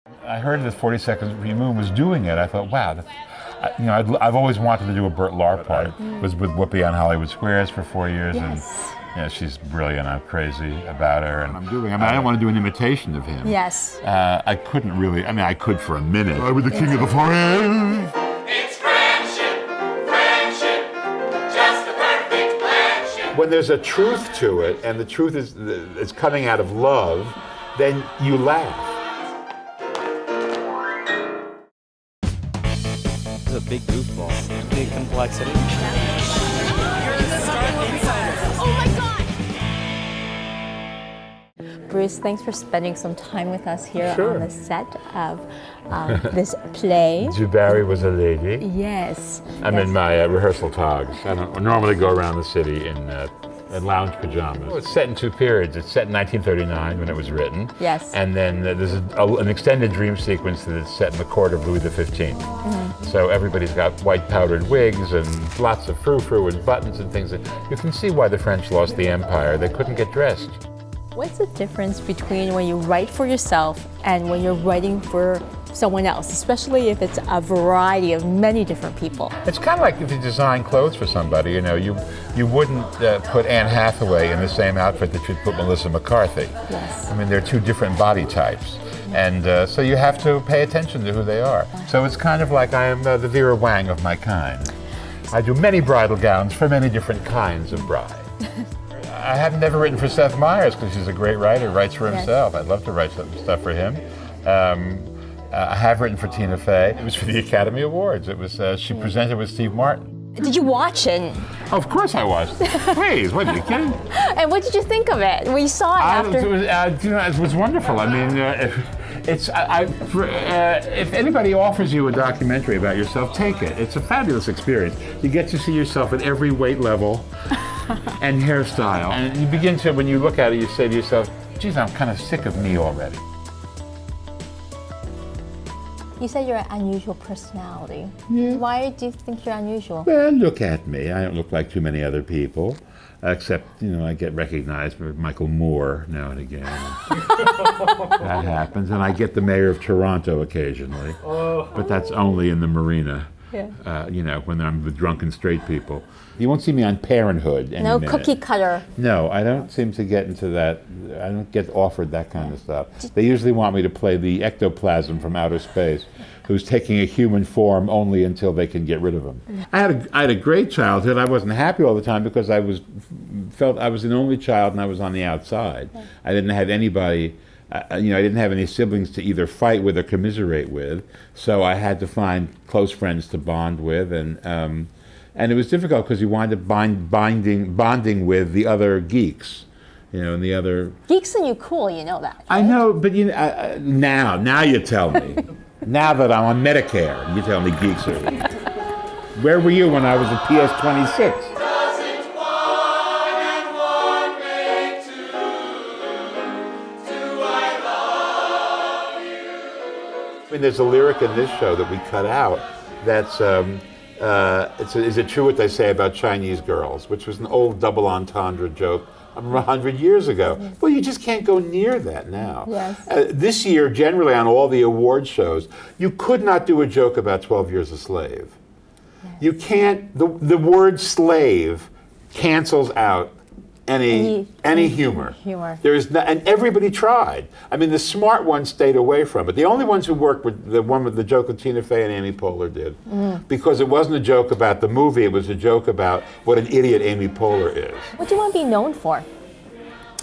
I heard that 40 Seconds of Moon was doing it. I thought, wow, I've always wanted to do a Burt Lahr part. Was with Whoopi on Hollywood Squares for 4 years, Yes. and she's brilliant. I'm crazy about her, and I don't want to do an imitation of him. Yes. I couldn't really. I mean, I could for a minute. I was the king of the forest. It's friendship, just the perfect friendship. When there's a truth to it, and the truth is coming out of love, then you laugh. It's a big goofball. Big complexity. Oh my God! Bruce, thanks for spending some time with us here Sure. on the set of this play. Zubarry was a lady. Yes. I'm in my rehearsal togs. I don't normally go around the city in lounge pajamas. It's set in two periods. It's set in 1939 when it was written. Yes. And then there's an extended dream sequence that's set in the court of Louis XV. So everybody's got white powdered wigs and lots of frou-frou and buttons and things. You can see why the French lost the empire. They couldn't get dressed. What's the difference between when you write for yourself and when you're writing for someone else, especially if it's a variety of many different people? It's kind of like if you design clothes for somebody, you wouldn't put Anne Hathaway in the same outfit that you'd put Melissa McCarthy. Yes. I mean, they're two different body types. And so you have to pay attention to who they are. So it's kind of like I am the Vera Wang of my kind. I do many bridal gowns for many different kinds of bride. I have never written for Seth Meyers because he's a great writer, writes for himself. I'd love to write some stuff for him. I have written for Tina Fey. It was for the Academy Awards. It was she presented with Steve Martin. Did you watch it? Of course I watched it. Please, what are you kidding? And what did you think of it when you saw it after? It was wonderful. I mean, if anybody offers you a documentary about yourself, take it. It's a fabulous experience. You get to see yourself at every weight level and hairstyle. And you begin to, when you look at it, you say to yourself, geez, I'm kind of sick of me already. You said you're an unusual personality. Yeah. Why do you think you're unusual? Well, look at me. I don't look like too many other people, except, I get recognized by Michael Moore now and again. That happens. And I get the mayor of Toronto occasionally, but that's only in the marina. Yeah. When I'm with drunken straight people. You won't see me on Parenthood any No minute. cookie cutter. No, I don't seem to get into that. I don't get offered that kind of stuff. They usually want me to play the ectoplasm from outer space, who's taking a human form only until they can get rid of him. I had a great childhood. I wasn't happy all the time because I felt I was an only child and I was on the outside. I didn't have anybody. I didn't have any siblings to either fight with or commiserate with, so I had to find close friends to bond with, and it was difficult because you wind up bonding with the other geeks, and the other. Geeks and you cool, you know that. Right? I know, but now you tell me. Now that I'm on Medicare, you tell me geeks are. Where were you when I was at PS 26? I mean, there's a lyric in this show that we cut out that's, is it true what they say about Chinese girls, which was an old double entendre joke 100 years ago. Well, you just can't go near that now. Yes. This year, generally on all the award shows, you could not do a joke about 12 Years a Slave. Yes. You can't, the word slave cancels out any humor. There is no, and everybody tried. I mean, the smart ones stayed away from it. The only ones who worked were the one with the joke with Tina Fey and Amy Poehler did, because it wasn't a joke about the movie. It was a joke about what an idiot Amy Poehler is. What do you want to be known for?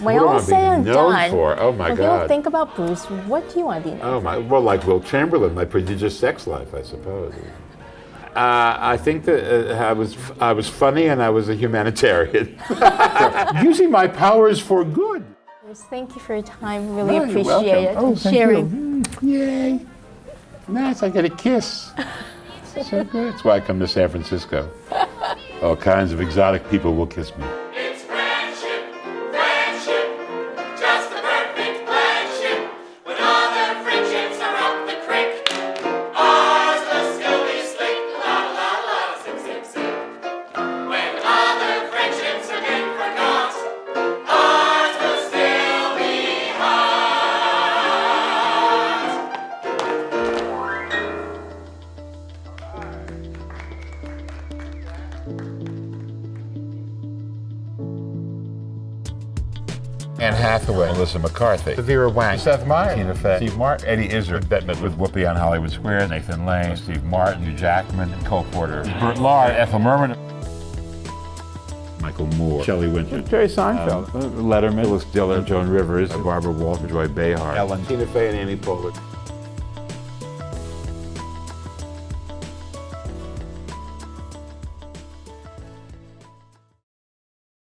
When What do I all want to said be and known done, for? Oh my when God! people think about Bruce, what do you want to be known Oh my! Well, like Will Chamberlain, my prodigious sex life, I suppose. I think that I was funny and I was a humanitarian. Using my powers for good. Bruce, thank you for your time. Really You're appreciate welcome. it. Oh, and thank sharing. you. Yay! Nice. I get a kiss. So good. That's why I come to San Francisco. All kinds of exotic people will kiss me. It's friendship, just the perfect friendship. When other friendships are up the creek, ours will still be slick, la la la, zip zip zip. When other friendships are been forgot, ours will still be hot. Anne Hathaway, Melissa McCarthy, Vera Wang, Seth Meyers, Tina Fey, Steve Martin, Eddie Izzard, that met with Whoopi on Hollywood Squares, Nathan Lane, Steve Martin, Hugh Jackman, and Cole Porter, Burt Lahr, Ethel Merman, Michael Moore, Shelley Winter, Jerry Seinfeld, Letterman, Phyllis Diller, Joan Rivers, Barbara Walters, Joy Behar, Ellen, Tina Fey, and Amy Poehler.